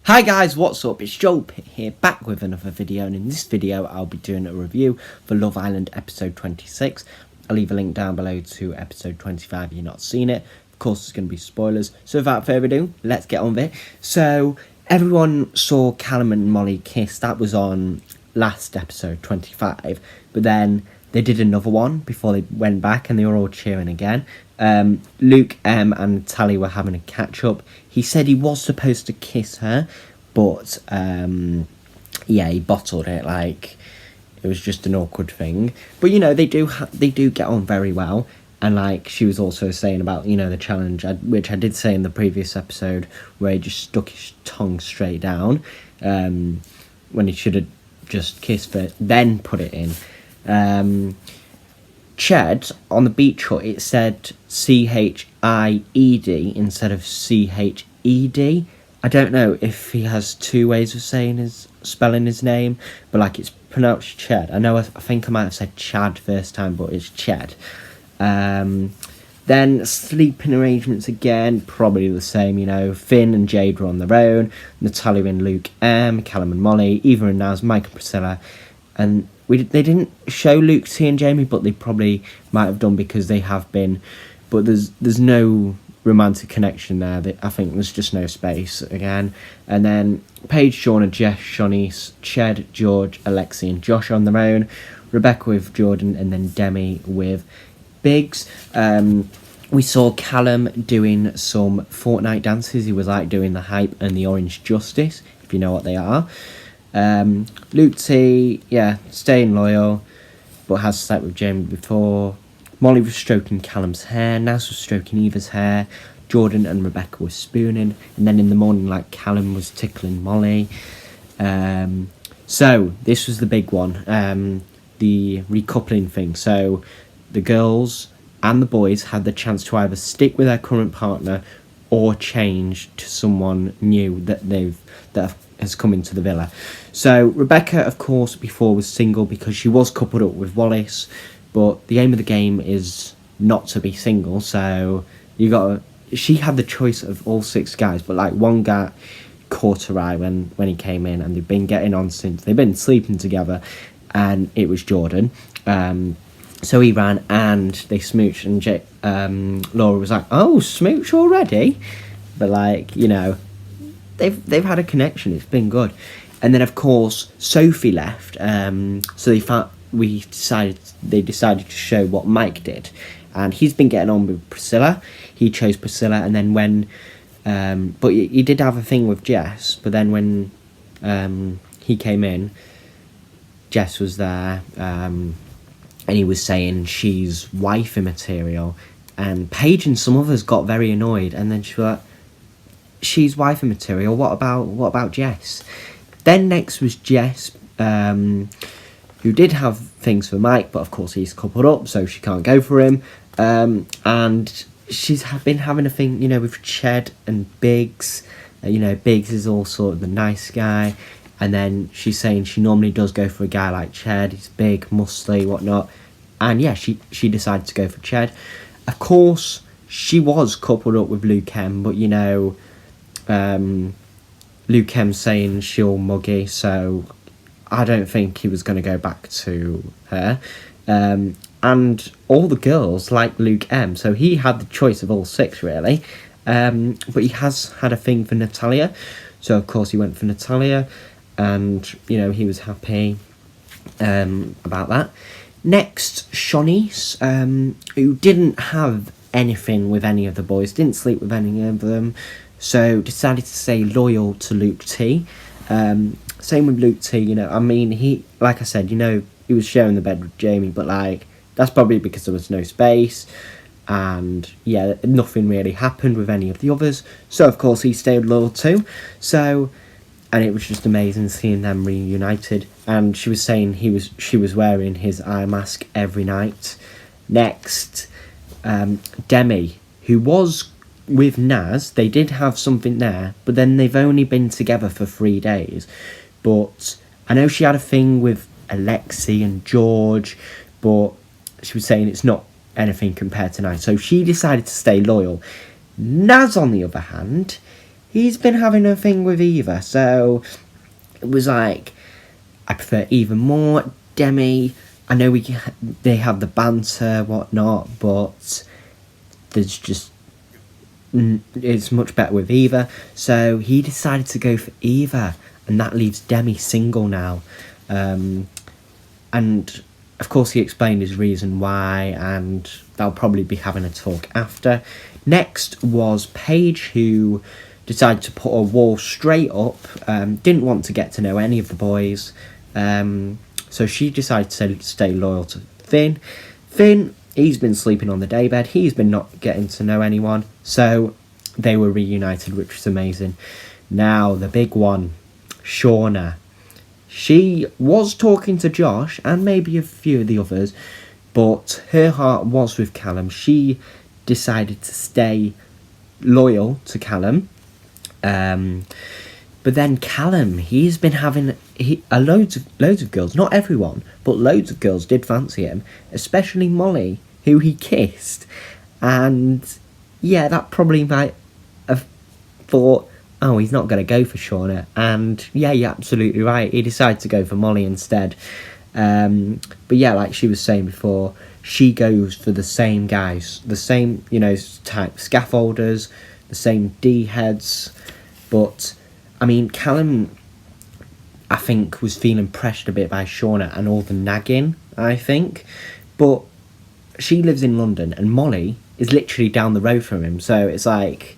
Hi guys, what's up? It's Joel Pitt here, back with another video, and in this video I'll be doing a review for Love Island episode 26. I'll leave a link down below to episode 25 if you've not seen it. Of course there's going to be spoilers, so without further ado, let's get on with it. So, everyone saw Callum and Molly kiss. That was on last episode 25, but then they did another one before they went back and they were all cheering again. Luke, and Tally were having a catch-up. He said he was supposed to kiss her, but he bottled it. Like, it was just an awkward thing. But you know, they do get on very well. And like she was also saying about, you know, the challenge, which I did say in the previous episode, where he just stuck his tongue straight down when he should have just kissed it, then put it in. Ched, on the beach hut, it said Chied instead of Ched. I don't know if he has two ways of spelling his name, but like it's pronounced Ched. I think I might have said Chad first time, but it's Ched. Then sleeping arrangements again, probably the same, you know. Finn and Jade were on their own, Natalia and Luke M, Callum and Molly, Eva and Naz, Mike and Priscilla, and they didn't show Luke T and Jamie, but they probably might have done because they have been. But there's no romantic connection there. I think there's just no space again. And then Paige, Shauna, Jess, Shanice, Ched, George, Alexi and Josh on their own. Rebecca with Jordan, and then Demi with Biggs. We saw Callum doing some Fortnite dances. He was like doing the hype and the Orange Justice, if you know what they are. Luke T, staying loyal, but has slept with Jamie before. Molly was stroking Callum's hair, Naz was stroking Eva's hair, Jordan and Rebecca were spooning, and then in the morning, like, Callum was tickling Molly. So this was the big one, the recoupling thing. So the girls and the boys had the chance to either stick with their current partner or change to someone new that has come into the villa. So Rebecca, of course, before was single because she was coupled up with Wallace, but the aim of the game is not to be single. So she had the choice of all six guys, but like one guy caught her eye when he came in, and they've been getting on since. They've been sleeping together, and it was Jordan. So he ran and they smooched, and Laura was like, "Oh, smooch already?" But like, you know, they've had a connection. It's been good. And then of course Sophie left. So they decided to show what Mike did, and he's been getting on with Priscilla. He chose Priscilla, and then when but he did have a thing with Jess. But then when he came in, Jess was there. And he was saying she's wifey material, and Paige and some others got very annoyed, and then she was like, she's wifey material, what about Jess? Then next was Jess, who did have things for Mike, but of course he's coupled up, so she can't go for him. And she's been having a thing, you know, with Ched and Biggs. You know, Biggs is all sort of the nice guy. And then she's saying she normally does go for a guy like Ched. He's big, muscly, whatnot. And yeah, she decided to go for Ched. Of course, she was coupled up with Luke M, but you know, Luke M's saying she'll muggy, so I don't think he was going to go back to her. And all the girls like Luke M, so he had the choice of all six, really. But he has had a thing for Natalia, so of course he went for Natalia. And, you know, he was happy about that. Next, Shanice, who didn't have anything with any of the boys, didn't sleep with any of them, so decided to stay loyal to Luke T. Same with Luke T, you know, I mean, he, like I said, you know, he was sharing the bed with Jamie, but, like, that's probably because there was no space, and, yeah, nothing really happened with any of the others, so, of course, he stayed loyal too, so. And it was just amazing seeing them reunited. And she was saying she was wearing his eye mask every night. Next, Demi, who was with Naz. They did have something there, but then they've only been together for 3 days. But I know she had a thing with Alexi and George, but she was saying it's not anything compared to Naz. So she decided to stay loyal. Naz, on the other hand, he's been having a thing with Eva, so it was like, I prefer Eva more. Demi, I know they have the banter, whatnot, but there's just, it's much better with Eva. So he decided to go for Eva, and that leaves Demi single now. And of course he explained his reason why, and they'll probably be having a talk after. Next was Paige, who decided to put a wall straight up, didn't want to get to know any of the boys, so she decided to stay loyal to Finn. Finn, he's been sleeping on the daybed, he's been not getting to know anyone, so they were reunited, which was amazing. Now, the big one, Shauna. She was talking to Josh, and maybe a few of the others, but her heart was with Callum. She decided to stay loyal to Callum. But then Callum, he's been having loads of girls, not everyone, but loads of girls did fancy him, especially Molly, who he kissed. And yeah, that probably might have thought, oh, he's not going to go for Shauna. And yeah, you're absolutely right, he decided to go for Molly instead. But yeah, like she was saying before, she goes for the same guys, the same, type scaffolders, the same D-heads. But, I mean, Callum, I think, was feeling pressured a bit by Shauna and all the nagging, I think. But she lives in London, and Molly is literally down the road from him. So it's like,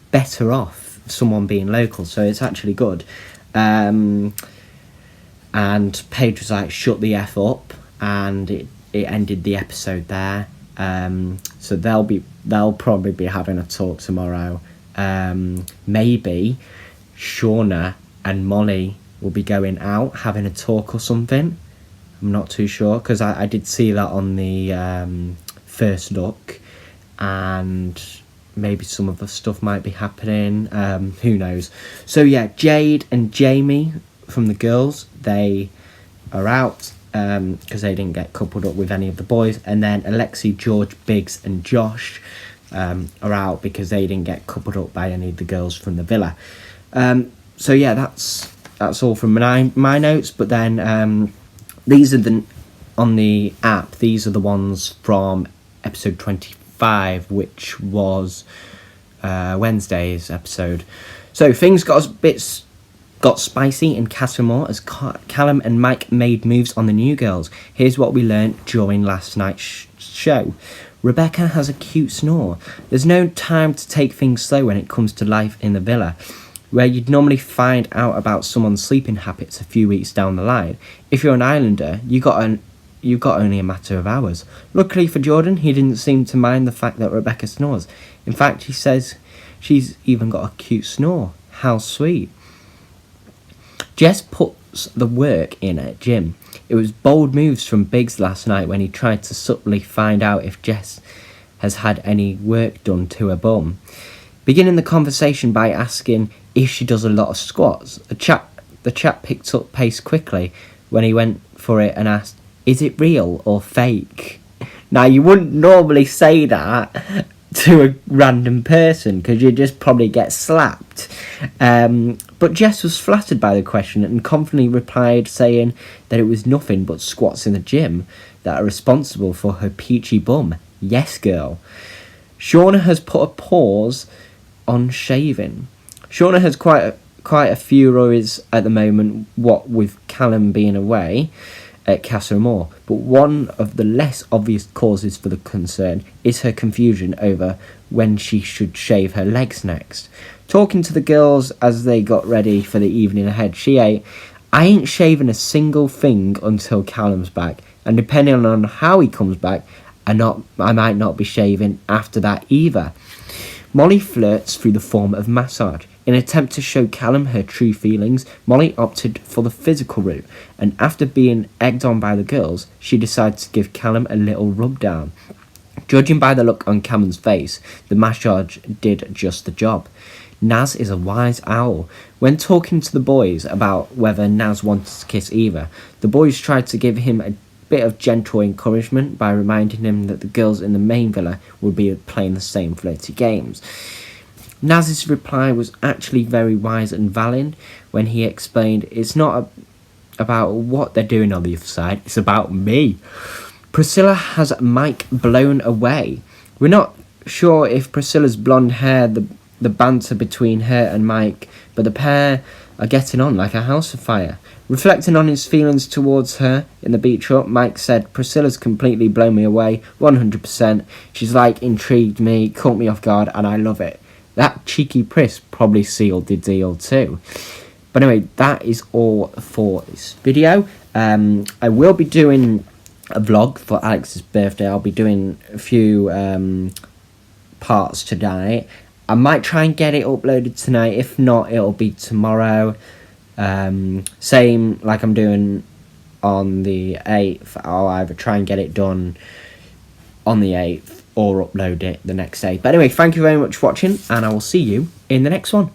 better off someone being local. So it's actually good. And Paige was like, shut the F up. And it ended the episode there. So they'll probably be having a talk tomorrow. Maybe Shauna and Molly will be going out having a talk or something. I'm not too sure, because I did see that on the first look, and maybe some of the stuff might be happening. Who knows? So yeah, Jade and Jamie from the girls, they are out because they didn't get coupled up with any of the boys, and then Alexi, George, Biggs and Josh are out because they didn't get coupled up by any of the girls from the villa. So yeah, that's all from my notes. But then these are on the app, these are the ones from episode 25, which was Wednesday's episode. So things got spicy in Castlemore as Callum and Mike made moves on the new girls. Here's what we learnt during last night's show. Rebecca has a cute snore. There's no time to take things slow when it comes to life in the villa, where you'd normally find out about someone's sleeping habits a few weeks down the line. If you're an islander, you got only a matter of hours. Luckily for Jordan, he didn't seem to mind the fact that Rebecca snores. In fact, he says she's even got a cute snore. How sweet. Jess puts the work in at gym. It was bold moves from Biggs last night when he tried to subtly find out if Jess has had any work done to her bum, beginning the conversation by asking if she does a lot of squats. The chap picked up pace quickly when he went for it and asked, is it real or fake? Now, you wouldn't normally say that to a random person because you'd just probably get slapped. But Jess was flattered by the question and confidently replied, saying that it was nothing but squats in the gym that are responsible for her peachy bum. Yes, girl. Shauna has put a pause on shaving. Shauna has quite a few worries at the moment, what with Callum being away at Castlemore, but one of the less obvious causes for the concern is her confusion over when she should shave her legs next. Talking to the girls as they got ready for the evening ahead, I ain't shaving a single thing until Callum's back, and depending on how he comes back, I might not be shaving after that either. Molly flirts through the form of massage. In an attempt to show Callum her true feelings, Molly opted for the physical route, and after being egged on by the girls, she decided to give Callum a little rub down. Judging by the look on Callum's face, the massage did just the job. Naz is a wise owl. When talking to the boys about whether Naz wanted to kiss Eva, the boys tried to give him a bit of gentle encouragement by reminding him that the girls in the main villa would be playing the same flirty games. Naz's reply was actually very wise and valid when he explained it's not about what they're doing on the other side, it's about me. Priscilla has Mike blown away. We're not sure if Priscilla's blonde hair, the banter between her and Mike, but the pair are getting on like a house afire. Reflecting on his feelings towards her in the beach hut, Mike said, Priscilla's completely blown me away, 100%. She's like intrigued me, caught me off guard, and I love it. That cheeky Pris probably sealed the deal too. But anyway, that is all for this video. I will be doing a vlog for Alex's birthday. I'll be doing a few parts tonight. I might try and get it uploaded tonight. If not, it'll be tomorrow. Same like I'm doing on the 8th. I'll either try and get it done on the 8th or upload it the next day. But anyway, thank you very much for watching, and I will see you in the next one.